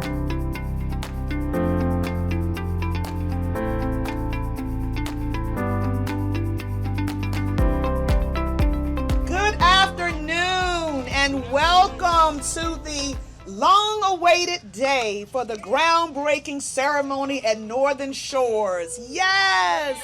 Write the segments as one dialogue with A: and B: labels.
A: Good afternoon and welcome to the long-awaited day for the groundbreaking ceremony at Northern Shores. Yes!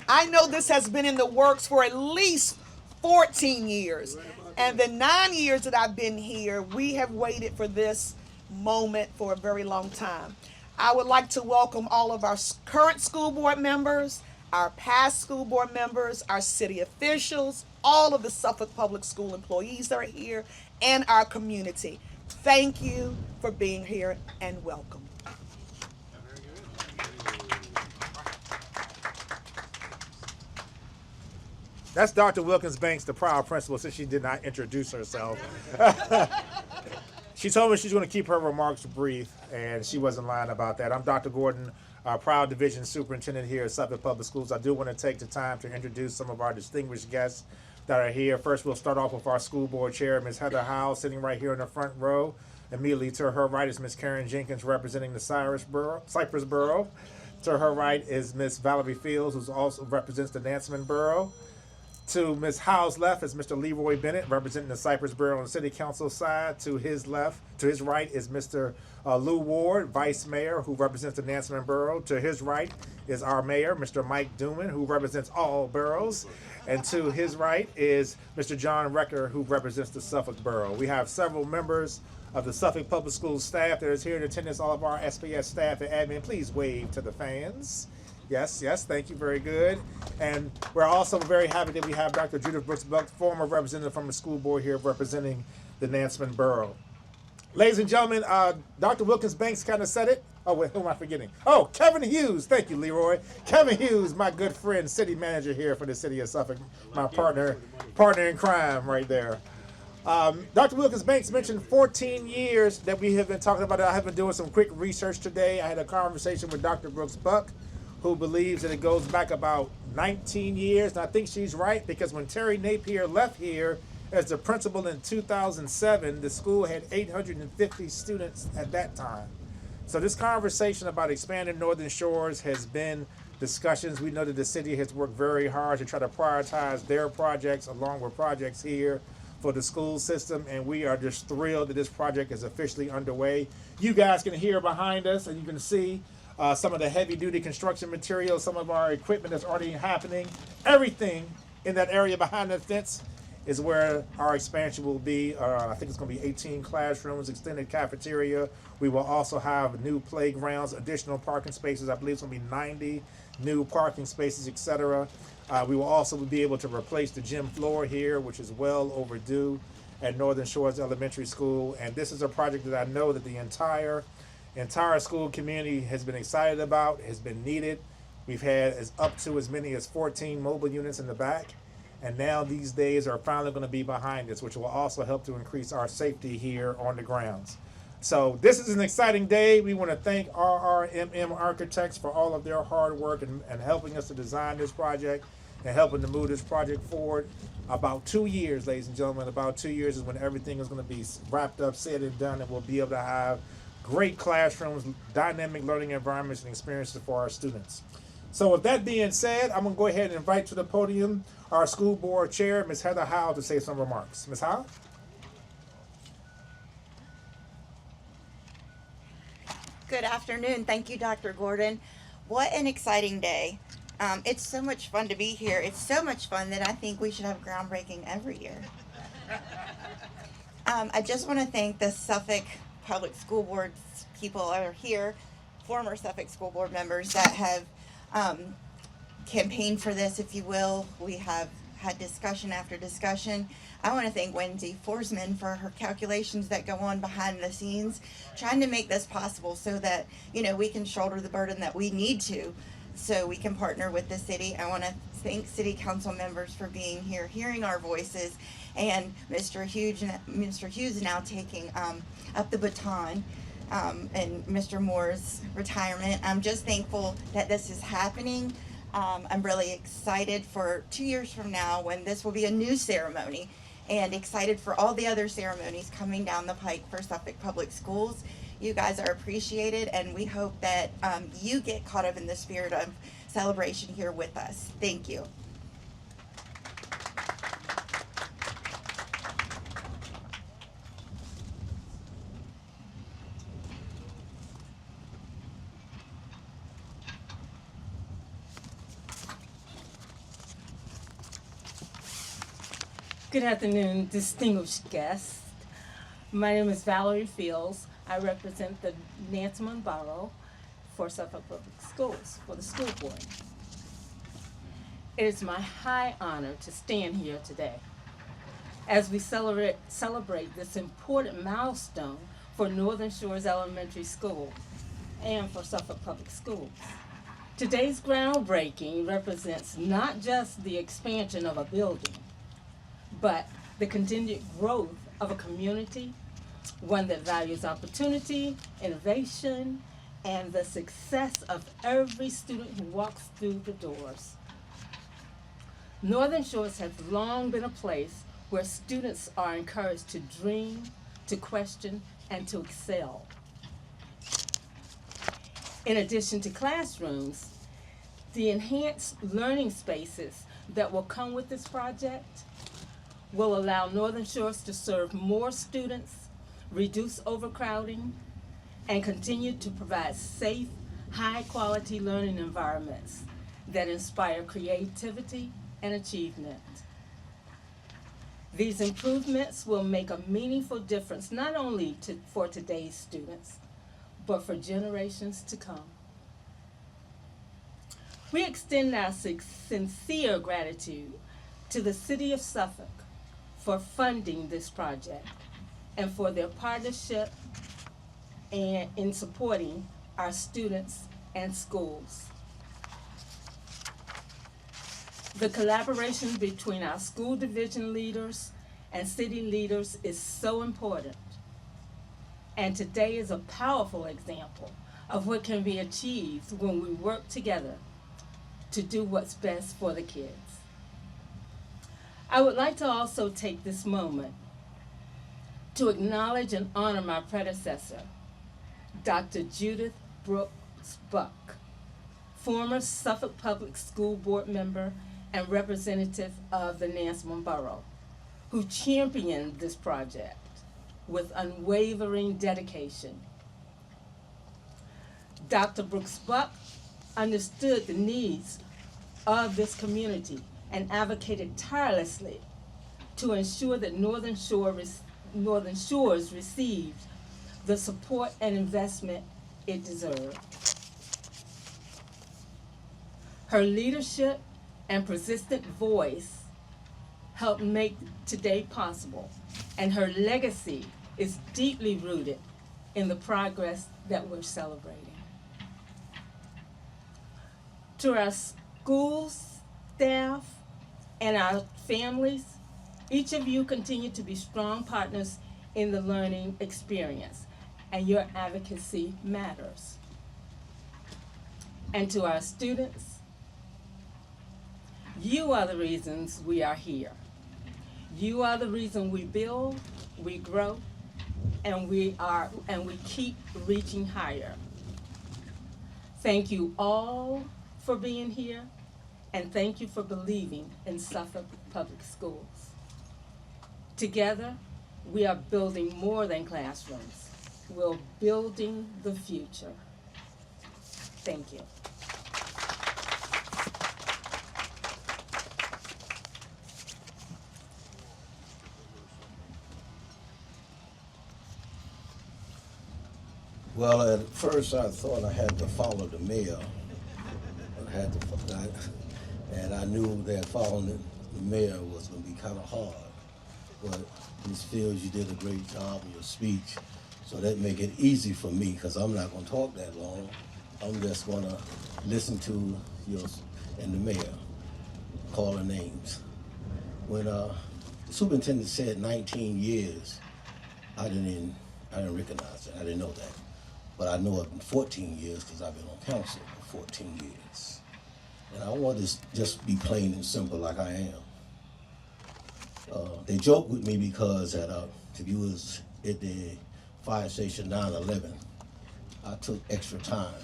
A: I know this has been in the works for at least 14 years. And the 9 years that I've been here, we have waited for this moment for a very long time. I would like to welcome all of our current school board members, our past school board members, our city officials, all of the Suffolk Public School employees that are here, and our community. Thank you for being here and welcome.
B: That's Dr. Wilkins Banks, the proud principal, since she did not introduce herself. She told me she's going to keep her remarks brief, and she wasn't lying about that. I'm Dr. Gordon, our proud division superintendent here at Suffolk Public Schools. I do want to take the time to introduce some of our distinguished guests that are here. First, we'll start off with our school board chair, Ms. Heather Howell, sitting right here in the front row. Immediately to her right is Ms. Karen Jenkins, representing the Cypress Borough. To her right is Ms. Valerie Fields, who also represents the Nansemond Borough. To Ms. Howe's left is Mr. Leroy Bennett, representing the Cypress Borough on the City Council side. To his right is Mr. Lou Ward, Vice Mayor, who represents the Nansemond Borough. To his right is our Mayor, Mr. Mike Duman, who represents all boroughs. And to his right is Mr. John Recker, who represents the Suffolk Borough. We have several members of the Suffolk Public Schools staff that is here in attendance. All of our SPS staff and admin, please wave to the fans. Yes, thank you, very good. And we're also very happy that we have Dr. Judith Brooks-Buck, former representative from the school board here representing the Nansemond Borough. Ladies and gentlemen, Dr. Wilkins Banks kind of said it. Oh, wait, who am I forgetting? Oh, Kevin Hughes. Thank you, Leroy. Kevin Hughes, my good friend, city manager here for the city of Suffolk, my partner in crime right there. Dr. Wilkins Banks mentioned 14 years that we have been talking about it. I have been doing some quick research today. I had a conversation with Dr. Brooks-Buck, who believes that it goes back about 19 years. And I think she's right, because when Terry Napier left here as the principal in 2007, the school had 850 students at that time. So this conversation about expanding Northern Shores has been discussions. We know that the city has worked very hard to try to prioritize their projects along with projects here for the school system, and we are just thrilled that this project is officially underway. You guys can hear behind us, and you can see some of the heavy-duty construction materials, some of our equipment that's already happening. Everything in that area behind the fence is where our expansion will be. I think it's going to be 18 classrooms, extended cafeteria. We will also have new playgrounds, additional parking spaces. I believe it's going to be 90 new parking spaces, etc. We will also be able to replace the gym floor here, which is well overdue at Northern Shores Elementary School. And this is a project that I know that the entire school community has been excited about, has been needed. We've had up to as many as 14 mobile units in the back, and now these days are finally going to be behind us, which will also help to increase our safety here on the grounds. So this is an exciting day. We want to thank RRMM Architects for all of their hard work and helping us to design this project and helping to move this project forward. About 2 years, ladies and gentlemen, about 2 years is when everything is going to be wrapped up, said and done, and we'll be able to have great classrooms, dynamic learning environments, and experiences for our students. So with that being said, I'm going to go ahead and invite to the podium our school board chair, Ms. Heather Howell, to say some remarks. Ms. Howell?
C: Good afternoon. Thank you, Dr. Gordon. What an exciting day. It's so much fun to be here. It's so much fun that I think we should have groundbreaking every year. I just want to thank the Suffolk Public School Board people are here, former Suffolk School Board members that have campaigned for this, if you will. We have had discussion after discussion. I want to thank Wendy Forsman for her calculations that go on behind the scenes, trying to make this possible so that, we can shoulder the burden that we need to, so we can partner with the city. I want to thank city council members for being here, hearing our voices, and Mr. Hughes now taking up the baton, and Mr. Moore's retirement. I'm just thankful that this is happening. I'm really excited for 2 years from now when this will be a new ceremony, and excited for all the other ceremonies coming down the pike for Suffolk Public Schools. You guys are appreciated, and we hope that you get caught up in the spirit of celebration here with us. Thank you.
D: Good afternoon, distinguished guests. My name is Valerie Fields. I represent the Nansemond Borough for Suffolk Public Schools, for the school board. It is my high honor to stand here today as we celebrate this important milestone for Northern Shores Elementary School and for Suffolk Public Schools. Today's groundbreaking represents not just the expansion of a building, but the continued growth of a community, one that values opportunity, innovation, and the success of every student who walks through the doors. Northern Shores has long been a place where students are encouraged to dream, to question, and to excel. In addition to classrooms, the enhanced learning spaces that will come with this project will allow Northern Shores to serve more students, reduce overcrowding, and continue to provide safe, high-quality learning environments that inspire creativity and achievement. These improvements will make a meaningful difference not only for today's students, but for generations to come. We extend our sincere gratitude to the City of Suffolk for funding this project and for their partnership and in supporting our students and schools. The collaboration between our school division leaders and city leaders is so important. And today is a powerful example of what can be achieved when we work together to do what's best for the kids. I would like to also take this moment to acknowledge and honor my predecessor, Dr. Judith Brooks Buck, former Suffolk Public School Board member and representative of the Nansemond Borough, who championed this project with unwavering dedication. Dr. Brooks Buck understood the needs of this community and advocated tirelessly to ensure that Northern Shores received the support and investment it deserved. Her leadership and persistent voice helped make today possible, and her legacy is deeply rooted in the progress that we're celebrating. To our schools, staff, and our families, each of you continue to be strong partners in the learning experience, and your advocacy matters. And to our students, you are the reasons we are here. You are the reason we build, we grow, and we keep reaching higher. Thank you all for being here, and thank you for believing in Suffolk Public Schools. Together, we are building more than classrooms. We're building the future. Thank you.
E: Well, at first I thought I had to follow the mayor. And I knew that following the mayor was going to be kind of hard. But Ms. Fields, you did a great job in your speech, so that make it easy for me because I'm not going to talk that long. I'm just going to listen to yours and the mayor calling names. When the superintendent said 19 years, I didn't recognize it. I didn't know that. But I know it in 14 years because I've been on council for 14 years. And I want to just be plain and simple like I am. They joke with me because if you was at the fire station 9/11, I took extra time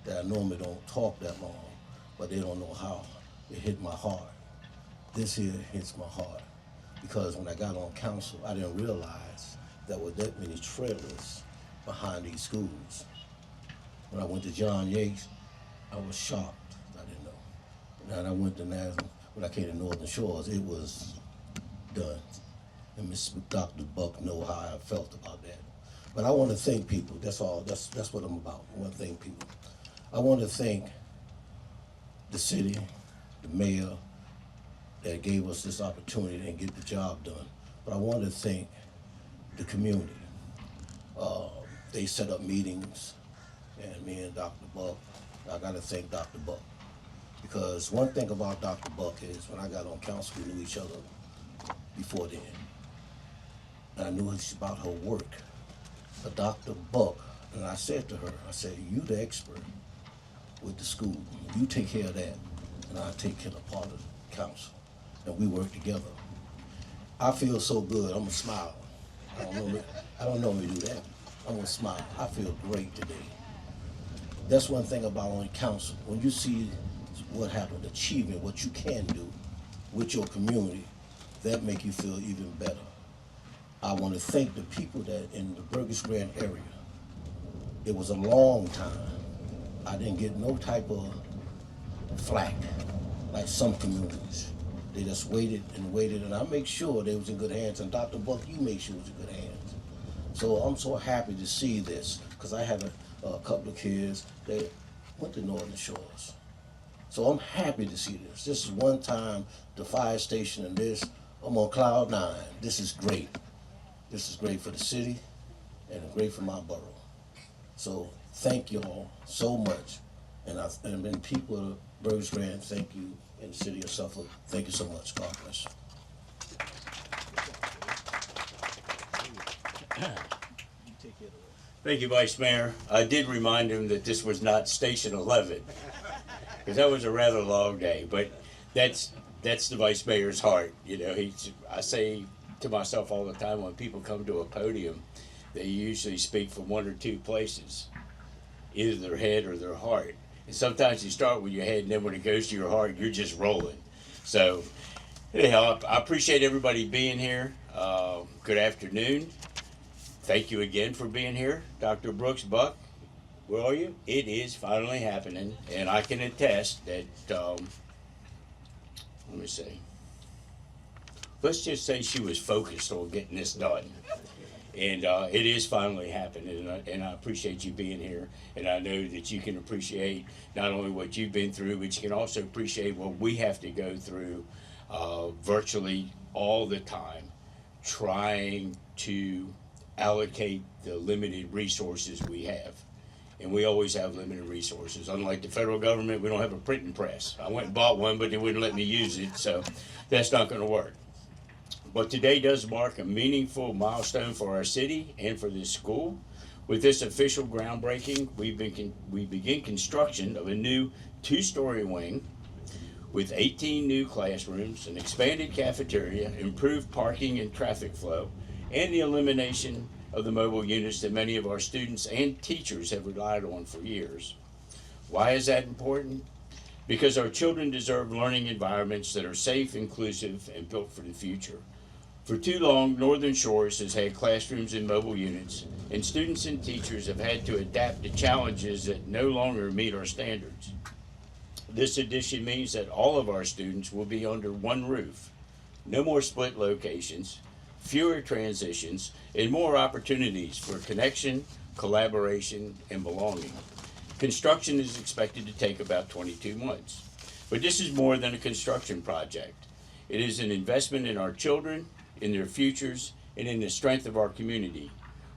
E: that I normally don't talk that long, but they don't know how it hit my heart. This here hits my heart because when I got on council, I didn't realize there were that many trailers behind these schools. When I went to John Yates, I was shocked. I didn't know. And I went to Nazareth. When I came to Northern Shores, it was done. And Dr. Buck know how I felt about that. But I want to thank people. That's all. That's what I'm about. I want to thank people. I want to thank the city, the mayor, that gave us this opportunity and get the job done. But I want to thank the community. They set up meetings, and me and Dr. Buck, I got to thank Dr. Buck. Because one thing about Dr. Buck is when I got on council, we knew each other before then. And I knew about her work. But Dr. Buck, and I said to her, I said, you the expert with the school. You take care of that, and I take care of part of the council. And we work together. I feel so good, I'm gonna smile. I don't normally do that. I'm gonna smile. I feel great today. That's one thing about on council. When you see what happened, achievement, what you can do with your community, that make you feel even better. I want to thank the people that in the Burgess Grant area. It was a long time. I didn't get no type of flack like some communities. They just waited, and I make sure they was in good hands. And Dr. Buck, you make sure it was in good hands. So I'm so happy to see this because I have a couple of kids that went to Northern Shores. So I'm happy to see this. This is one time the fire station and this, I'm on cloud 9. This is great. This is great for the city and great for my borough. So thank you all so much. And then people of Burgess Grant, thank you. In the city of Suffolk, thank you so much. God bless you.
F: Thank you, Vice Mayor. I did remind him that this was not Station 11, because that was a rather long day. But that's the Vice Mayor's heart. You know, I say to myself all the time when people come to a podium, they usually speak from one or two places, either their head or their heart. And sometimes you start with your head, and then when it goes to your heart, you're just rolling. So, anyhow, I appreciate everybody being here. Good afternoon. Thank you again for being here. Dr. Brooks Buck, where are you? It is finally happening, and I can attest that, let me see. Let's just say she was focused on getting this done. And it is finally happening, and I appreciate you being here. And I know that you can appreciate not only what you've been through, but you can also appreciate what we have to go through virtually all the time, trying to allocate the limited resources we have. And we always have limited resources. Unlike the federal government, we don't have a printing press. I went and bought one, but they wouldn't let me use it, so that's not going to work. But today does mark a meaningful milestone for our city and for this school. With this official groundbreaking, we begin construction of a new 2-story wing with 18 new classrooms, an expanded cafeteria, improved parking and traffic flow, and the elimination of the mobile units that many of our students and teachers have relied on for years. Why is that important? Because our children deserve learning environments that are safe, inclusive, and built for the future. For too long, Northern Shores has had classrooms and mobile units, and students and teachers have had to adapt to challenges that no longer meet our standards. This addition means that all of our students will be under one roof. No more split locations, fewer transitions, and more opportunities for connection, collaboration, and belonging. Construction is expected to take about 22 months. But this is more than a construction project. It is an investment in our children, in their futures, and in the strength of our community.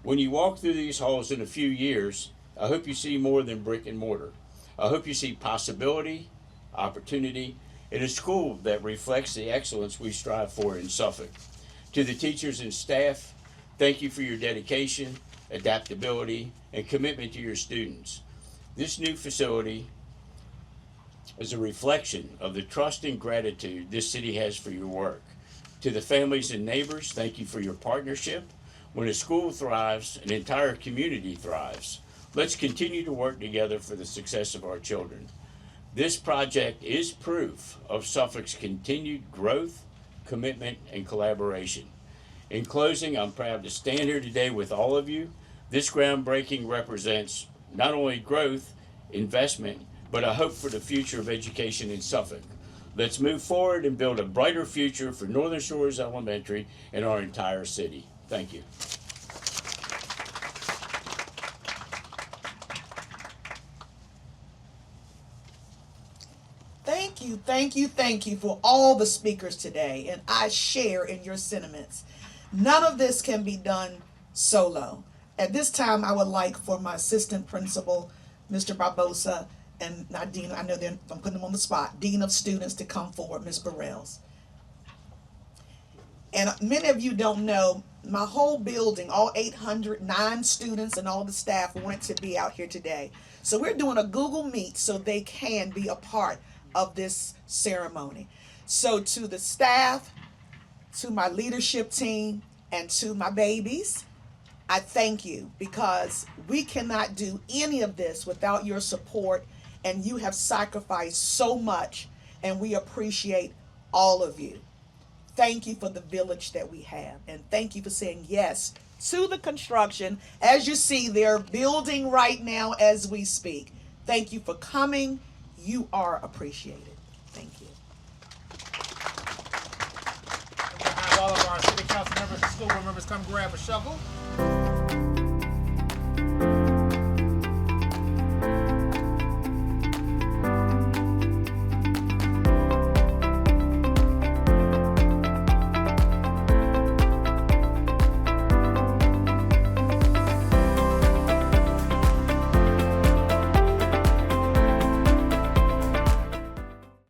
F: When you walk through these halls in a few years, I hope you see more than brick and mortar. I hope you see possibility, opportunity, and a school that reflects the excellence we strive for in Suffolk. To the teachers and staff, thank you for your dedication, adaptability, and commitment to your students. This new facility is a reflection of the trust and gratitude this city has for your work. To the families and neighbors, thank you for your partnership. When a school thrives, an entire community thrives. Let's continue to work together for the success of our children. This project is proof of Suffolk's continued growth, commitment, and collaboration. In closing, I'm proud to stand here today with all of you. This groundbreaking represents not only growth, investment, but a hope for the future of education in Suffolk. Let's move forward and build a brighter future for Northern Shores Elementary and our entire city. Thank you.
A: Thank you for all the speakers today, and I share in your sentiments. None of this can be done solo. At this time, I would like for my assistant principal, Mr. Barbosa, and not Dean, I know I'm putting them on the spot, Dean of Students, to come forward, Ms. Burrells. And many of you don't know, my whole building, all 809 students and all the staff wanted to be out here today. So we're doing a Google Meet so they can be a part of this ceremony. So to the staff, to my leadership team, and to my babies, I thank you, because we cannot do any of this without your support, and you have sacrificed so much, and we appreciate all of you. Thank you for the village that we have, and thank you for saying yes to the construction. As you see, they're building right now as we speak. Thank you for coming. You are appreciated. Thank you.
B: All of our city council members and school board members come grab a shovel.